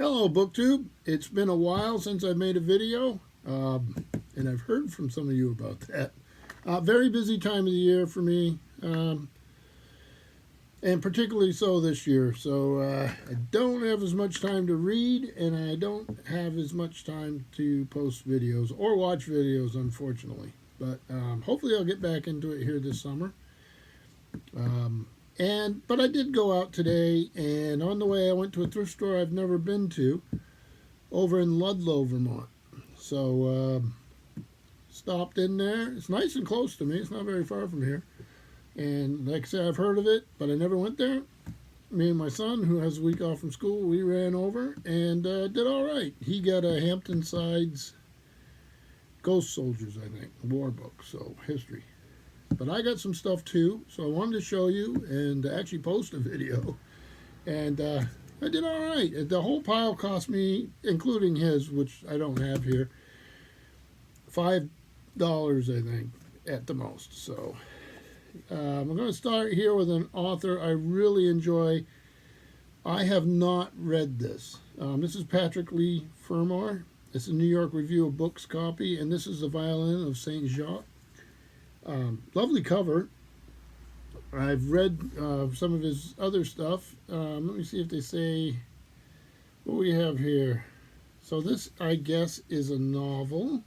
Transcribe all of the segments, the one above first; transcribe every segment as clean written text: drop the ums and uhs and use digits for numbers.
Hello, BookTube. It's been a while since I made a video, and I've heard from some of you about that. Very busy time of the year for me, and particularly so this year. So I don't have as much time to read, and I don't have as much time to post videos or watch videos, unfortunately. But hopefully I'll get back into it here this summer. But I did go out today, and on the way I went to a thrift store I've never been to over in Ludlow, Vermont. So stopped in there. It's nice and close to me. It's not very far from here. And like I said, I've heard of it, but I never went there. Me and my son, who has a week off from school, we ran over and did all right. He got a Hampton Sides Ghost Soldiers, I think, war book, so history. But I got some stuff too, so I wanted to show you and actually post a video. And I did all right. The whole pile cost me, including his, which I don't have here, $5, I think, at the most. So I'm going to start here with an author I really enjoy. I have not read this. This is Patrick Leigh Fermor. It's a New York Review of Books copy, and this is The Violin of Saint Jacques. Lovely cover. I've read some of his other stuff. Let me see if they say what we have here. So this, I guess, is a novel,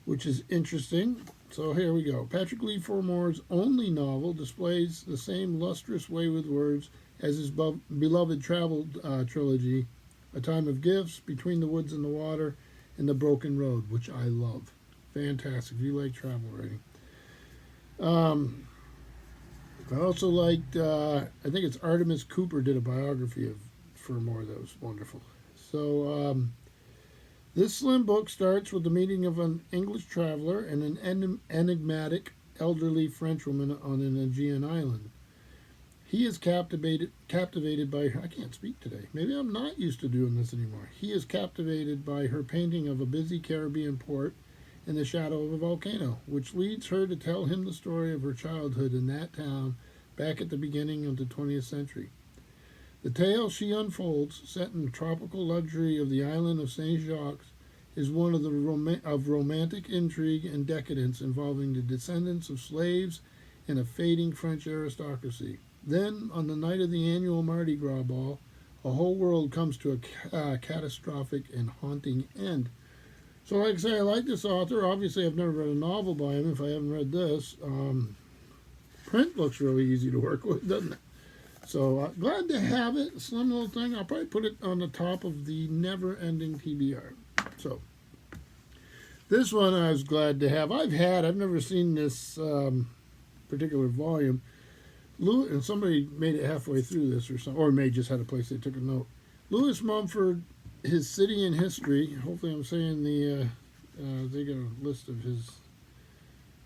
which is interesting. So here we go. Patrick Leigh Fermor's only novel displays the same lustrous way with words as his beloved travel trilogy, A Time of Gifts, Between the Woods and the Water, and The Broken Road, which I love. Fantastic if you like travel writing. I also liked, I think it's Artemis Cooper did a biography of Fermor that was wonderful. So this slim book starts with the meeting of an English traveler and an enigmatic elderly Frenchwoman on an Aegean island. He is captivated by her. I can't speak today. Maybe I'm not used to doing this anymore. He is captivated by her painting of a busy Caribbean port in the shadow of a volcano, which leads her to tell him the story of her childhood in that town back at the beginning of the 20th century. The tale she unfolds, set in the tropical luxury of the island of Saint Jacques, is one of romantic intrigue and decadence involving the descendants of slaves and a fading French aristocracy. Then, on the night of the annual Mardi Gras ball, a whole world comes to a catastrophic and haunting end. So like I say, I like this author. Obviously, I've never read a novel by him if I haven't read this. Print looks really easy to work with, doesn't it? So glad to have it. Slim little thing. I'll probably put it on the top of the never-ending TBR. So this one I was glad to have. I've never seen this particular volume. And somebody made it halfway through this or something, or may just had a place they took a note. Lewis Mumford, His City in History. Hopefully I'm saying they got a list of his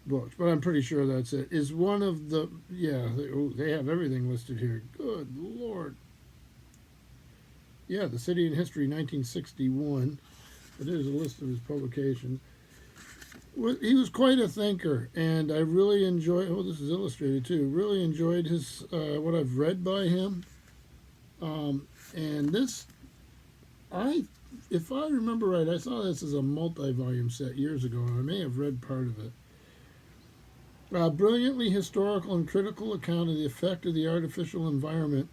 books, but I'm pretty sure that's it. Is one of the, they have everything listed here. Good Lord. Yeah, The City in History, 1961. But there's a list of his publications. He was quite a thinker, and I really enjoyed, this is illustrated too, really enjoyed his, what I've read by him. And this, if I remember right, I saw this as a multi-volume set years ago, and I may have read part of it. A brilliantly historical and critical account of the effect of the artificial environment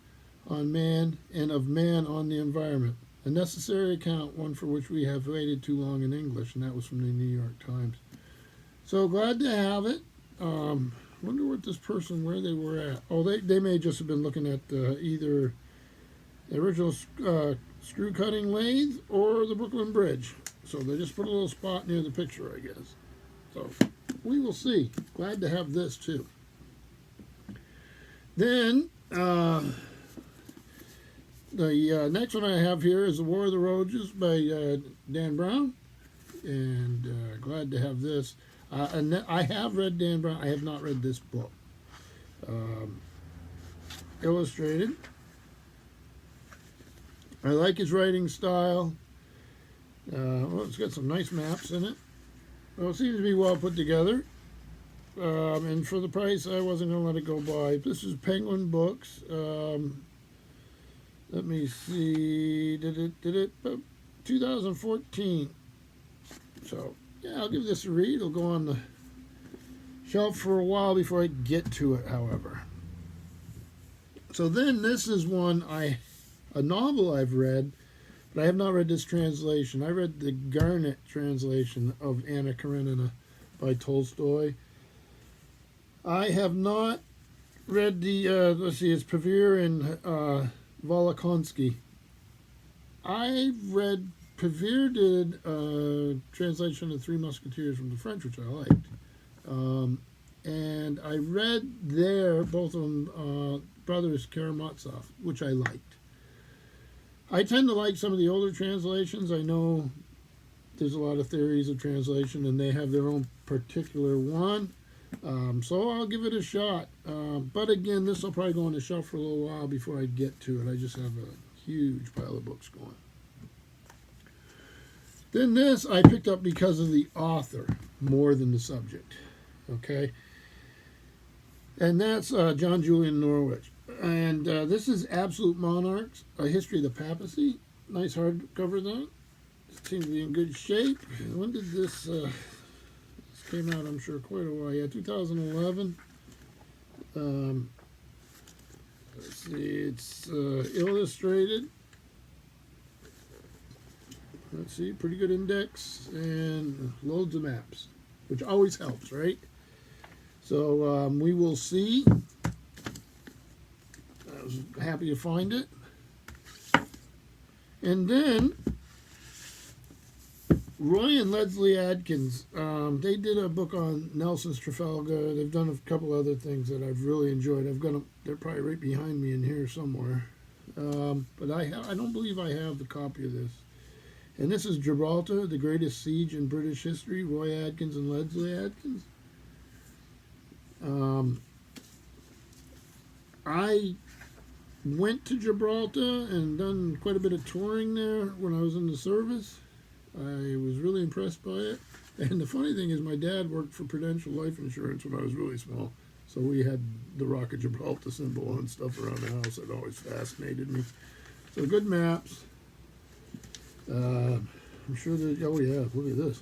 on man and of man on the environment. A necessary account, one for which we have waited too long in English, and that was from the New York Times. So glad to have it. Wonder what this person, where they were at. Oh, they may just have been looking at either the original screw cutting lathe or the Brooklyn Bridge. So they just put a little spot near the picture, I guess. So we will see. Glad to have this too. Then the next one I have here is The War of the Roses by Dan Brown. And glad to have this. And I have read Dan Brown. I have not read this book. Illustrated. I like his writing style. It's got some nice maps in it. Well, it seems to be well put together. And for the price, I wasn't going to let it go by. This is Penguin Books. Let me see. 2014. So, yeah, I'll give this a read. It'll go on the shelf for a while before I get to it, however. So then this is a novel I've read, but I have not read this translation. I read the Garnet translation of Anna Karenina by Tolstoy. I have not read the, it's Pavir and Volokonsky. I read, Pavir did a translation of Three Musketeers from the French, which I liked. And I read both of them, Brothers Karamazov, which I liked. I tend to like some of the older translations. I know there's a lot of theories of translation, and they have their own particular one. So I'll give it a shot. But again, this will probably go on the shelf for a little while before I get to it. I just have a huge pile of books going. Then this I picked up because of the author more than the subject. Okay? And that's John Julian Norwich. And this is Absolute Monarchs, A History of the Papacy. Nice hardcover, though. It seems to be in good shape. When did this... this came out, I'm sure, quite a while. Yeah, 2011. Let's see, it's illustrated. Let's see, pretty good index and loads of maps, which always helps, right? So we will see. I was happy to find it. And then Roy and Leslie Adkins, they did a book on Nelson's Trafalgar. They've done a couple other things that I've really enjoyed. They're probably right behind me in here somewhere. But I don't believe I have the copy of this. And this is Gibraltar, the greatest siege in British history, Roy Adkins and Leslie Adkins. I went to Gibraltar and done quite a bit of touring there when I was in the service. I was really impressed by it. And the funny thing is my dad worked for Prudential Life Insurance when I was really small. So we had the Rock of Gibraltar symbol and stuff around the house that always fascinated me. So good maps. I'm sure that, oh yeah, look at this.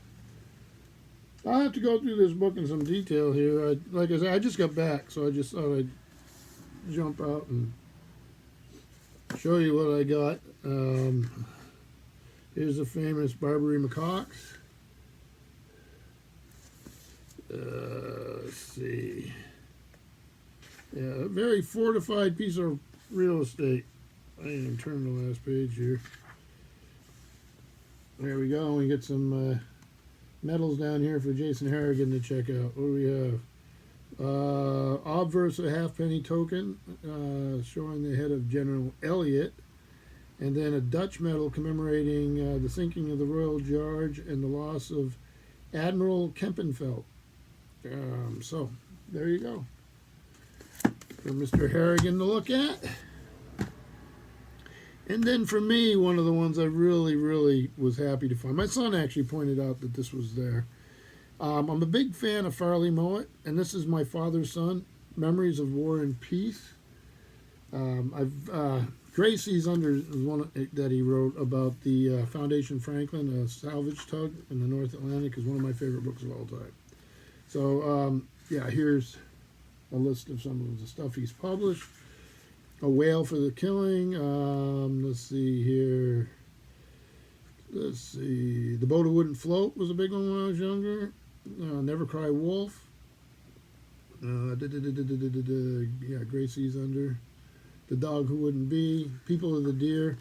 I'll have to go through this book in some detail here. Like I said, I just got back, so I just thought I'd jump out and show you what I got. Here's the famous Barbary macaques. Let's see. Yeah, a very fortified piece of real estate. I didn't even turn the last page here. There we go. We get some medals down here for Jason Harrigan to check out. What do we have? Obverse, a halfpenny token showing the head of General Elliot. And then a Dutch medal commemorating the sinking of the Royal George and the loss of Admiral Kempenfelt. So, there you go. For Mr. Harrigan to look at. And then for me, one of the ones I really, really was happy to find. My son actually pointed out that this was there. I'm a big fan of Farley Mowat, and this is my father's son, Memories of War and Peace. Gracie's Under is one that he wrote about the Foundation Franklin, a salvage tug in the North Atlantic, is one of my favorite books of all time. So, yeah, here's a list of some of the stuff he's published. A Whale for the Killing. Let's see here. Let's see. The Boat That Wouldn't Float was a big one when I was younger. Never Cry Wolf. Yeah, Gracie's Under. The Dog Who Wouldn't Be. People of the Deer.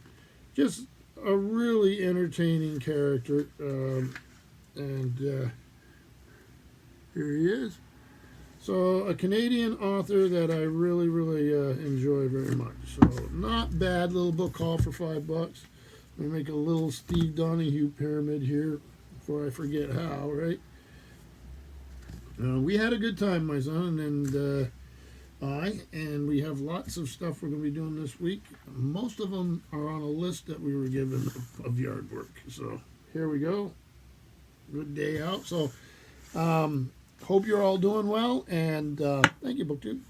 Just a really entertaining character. And here he is. So, a Canadian author that I really, really enjoy very much. So, not bad. Little book haul for $5. Let me make a little Steve Donahue pyramid here before I forget how, right? We had a good time, my son and and we have lots of stuff we're going to be doing this week. Most of them are on a list that we were given of yard work. So, here we go. Good day out. So, hope you're all doing well, and thank you, BookTube.